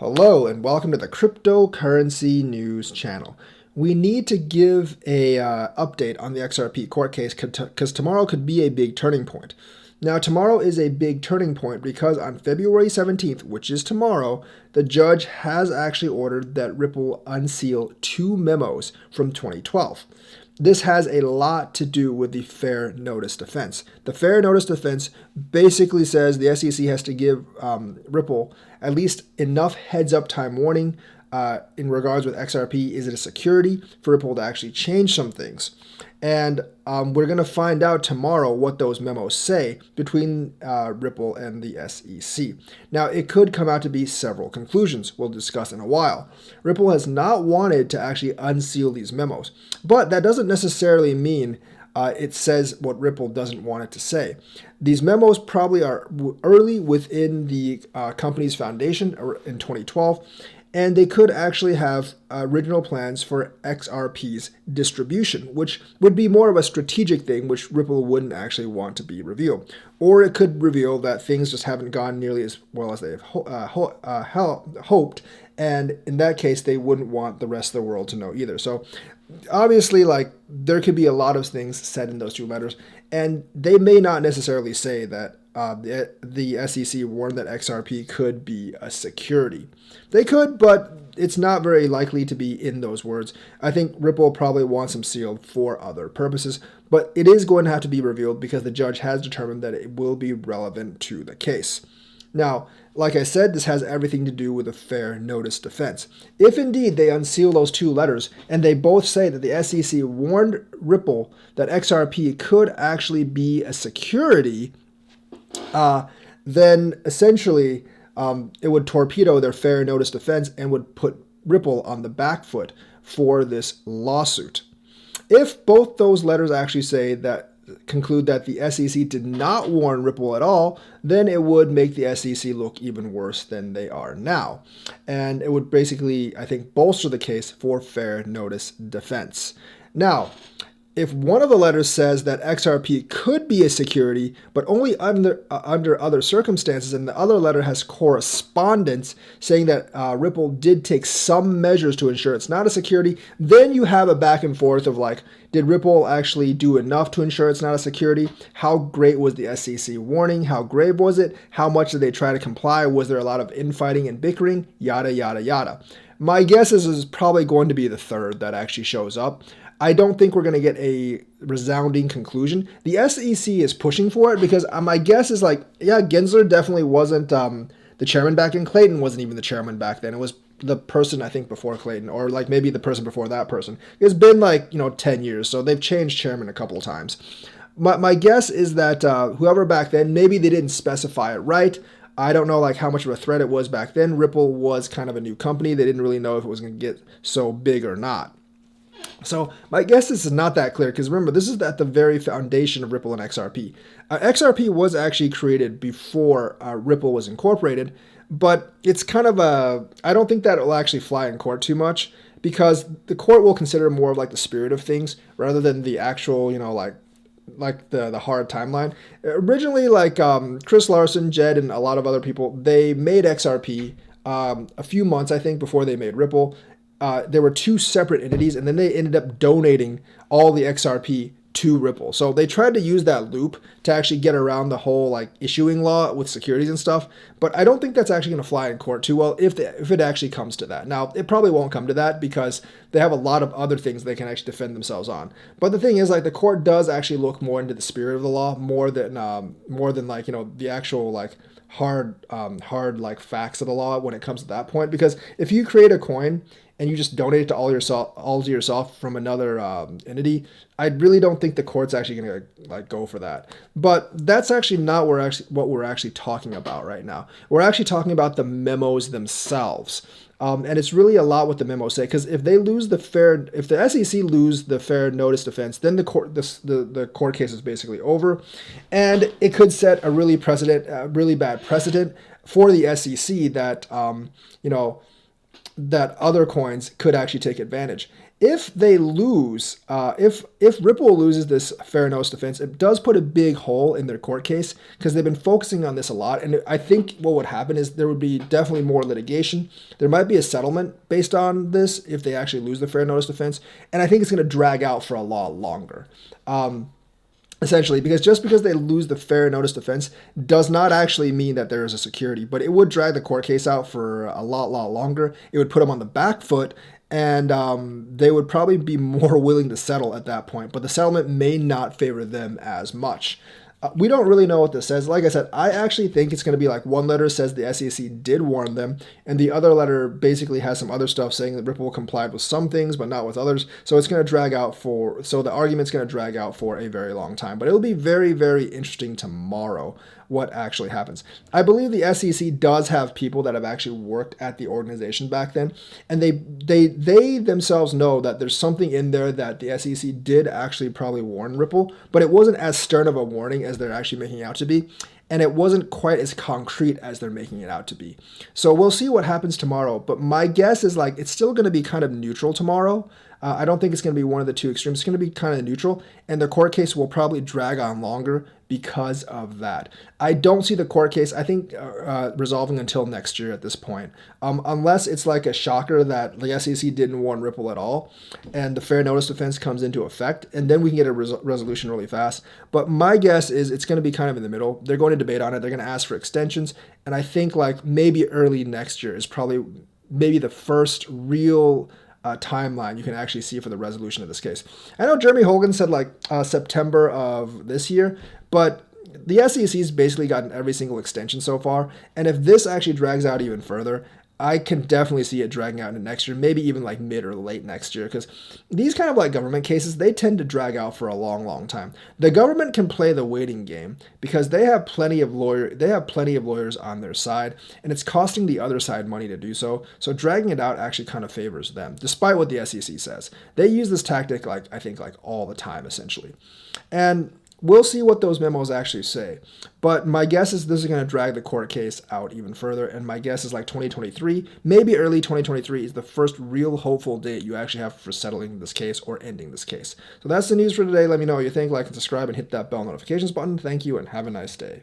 Hello and welcome to the Cryptocurrency News channel. We need to give a update on the XRP court case because tomorrow could be a big turning point. Now, tomorrow is a big turning point because on February 17th, which is tomorrow, the judge has actually ordered that Ripple unseal two memos from 2012. This has a lot to do with the fair notice defense. The fair notice defense basically says the SEC has to give Ripple at least enough heads up time warning in regards with XRP. Is it a security for Ripple to actually change some things? And we're going to find out tomorrow what those memos say between Ripple and the SEC. Now, it could come out to be several conclusions we'll discuss in a while. Ripple has not wanted to actually unseal these memos, but that doesn't necessarily mean it says what Ripple doesn't want it to say. These memos probably are early within the company's foundation in 2012, and they could actually have original plans for XRP's distribution, which would be more of a strategic thing, which Ripple wouldn't actually want to be revealed. Or it could reveal that things just haven't gone nearly as well as they've hoped, and in that case, they wouldn't want the rest of the world to know either. So obviously, there could be a lot of things said in those two letters, and they may not necessarily say that the SEC warned that XRP could be a security. They could, but it's not very likely to be in those words. I think Ripple probably wants them sealed for other purposes, but it is going to have to be revealed because the judge has determined that it will be relevant to the case. Now, like I said, this has everything to do with a fair notice defense. If indeed they unseal those two letters and they both say that the SEC warned Ripple that XRP could actually be a security, then essentially it would torpedo their fair notice defense and would put Ripple on the back foot for this lawsuit. If both those letters actually conclude that the SEC did not warn Ripple at all, then it would make the SEC look even worse than they are now. And it would basically, I think, bolster the case for fair notice defense. Now, if one of the letters says that XRP could be a security, but only under other circumstances, and the other letter has correspondence saying that Ripple did take some measures to ensure it's not a security, then you have a back and forth of did Ripple actually do enough to ensure it's not a security? How great was the SEC warning? How grave was it? How much did they try to comply? Was there a lot of infighting and bickering? Yada, yada, yada. My guess is probably going to be the third that actually shows up. I don't think we're going to get a resounding conclusion. The SEC is pushing for it because my guess is Gensler definitely wasn't the chairman back then. Clayton wasn't even the chairman back then. It was the person, I think, before Clayton, or maybe the person before that person. It's been 10 years, so they've changed chairman a couple of times. My guess is that whoever back then, maybe they didn't specify it right. I don't know how much of a threat it was back then. Ripple was kind of a new company. They didn't really know if it was going to get so big or not. So my guess is not that clear because remember, this is at the very foundation of Ripple and XRP. XRP was actually created before Ripple was incorporated, but it's kind of I don't think that it will actually fly in court too much because the court will consider more of the spirit of things rather than the actual, the hard timeline. Originally, Chris Larson, Jed, and a lot of other people, they made XRP a few months, I think, before they made Ripple. There were two separate entities, and then they ended up donating all the XRP to Ripple. So they tried to use that loop to actually get around the whole issuing law with securities and stuff. But I don't think that's actually going to fly in court too well if it actually comes to that. Now, it probably won't come to that because they have a lot of other things they can actually defend themselves on. But the thing is, the court does actually look more into the spirit of the law more than the actual hard facts of the law when it comes to that point. Because if you create a coin and you just donate it to all to yourself from another entity, I really don't think the court's actually going to go for that. But that's actually not what we're actually talking about right now. We're actually talking about the memos themselves. And it's really a lot what the memos say, because if the SEC lose the fair notice defense, then the court case is basically over, and it could set a really bad precedent for the SEC that that other coins could actually take advantage. If they lose, if Ripple loses this fair notice defense, it does put a big hole in their court case because they've been focusing on this a lot. And I think what would happen is there would be definitely more litigation. There might be a settlement based on this if they actually lose the fair notice defense, and I think it's going to drag out for a lot longer. Essentially, because just because they lose the fair notice defense does not actually mean that there is a security, but it would drag the court case out for a lot longer. It would put them on the back foot, and they would probably be more willing to settle at that point, but the settlement may not favor them as much. We don't really know what this says. Like I said, I actually think it's going to be like one letter says the SEC did warn them, and the other letter basically has some other stuff saying that Ripple complied with some things, but not with others. So it's going to drag out so the argument's going to drag out for a very long time. But it'll be very, very interesting tomorrow what actually happens. I believe the SEC does have people that have actually worked at the organization back then, and they themselves know that there's something in there that the SEC did actually probably warn Ripple, but it wasn't as stern of a warning as they're actually making it out to be, and it wasn't quite as concrete as they're making it out to be. So we'll see what happens tomorrow, but my guess is like it's still going to be kind of neutral tomorrow. I don't think it's going to be one of the two extremes. It's going to be kind of neutral, and the court case will probably drag on longer because of that. I don't see the court case, I think, resolving until next year at this point, unless it's like a shocker that the SEC didn't warn Ripple at all, and the fair notice defense comes into effect, and then we can get a resolution really fast. But my guess is it's going to be kind of in the middle. They're going to debate on it. They're going to ask for extensions, and I think like maybe early next year is probably maybe the first real timeline you can actually see for the resolution of this case. I know Jeremy Hogan said like September of this year, but the SEC's basically gotten every single extension so far, and if this actually drags out even further, I can definitely see it dragging out into next year, maybe even like mid or late next year, because these kind of like government cases, they tend to drag out for a long time. The government can play the waiting game because they have plenty of lawyers on their side, and it's costing the other side money to do so. So dragging it out actually kind of favors them, despite what the SEC says. They use this tactic I think all the time essentially. And we'll see what those memos actually say. But my guess is this is going to drag the court case out even further. And my guess is like 2023, maybe early 2023 is the first real hopeful date you actually have for settling this case or ending this case. So that's the news for today. Let me know what you think. Like and subscribe and hit that bell notifications button. Thank you and have a nice day.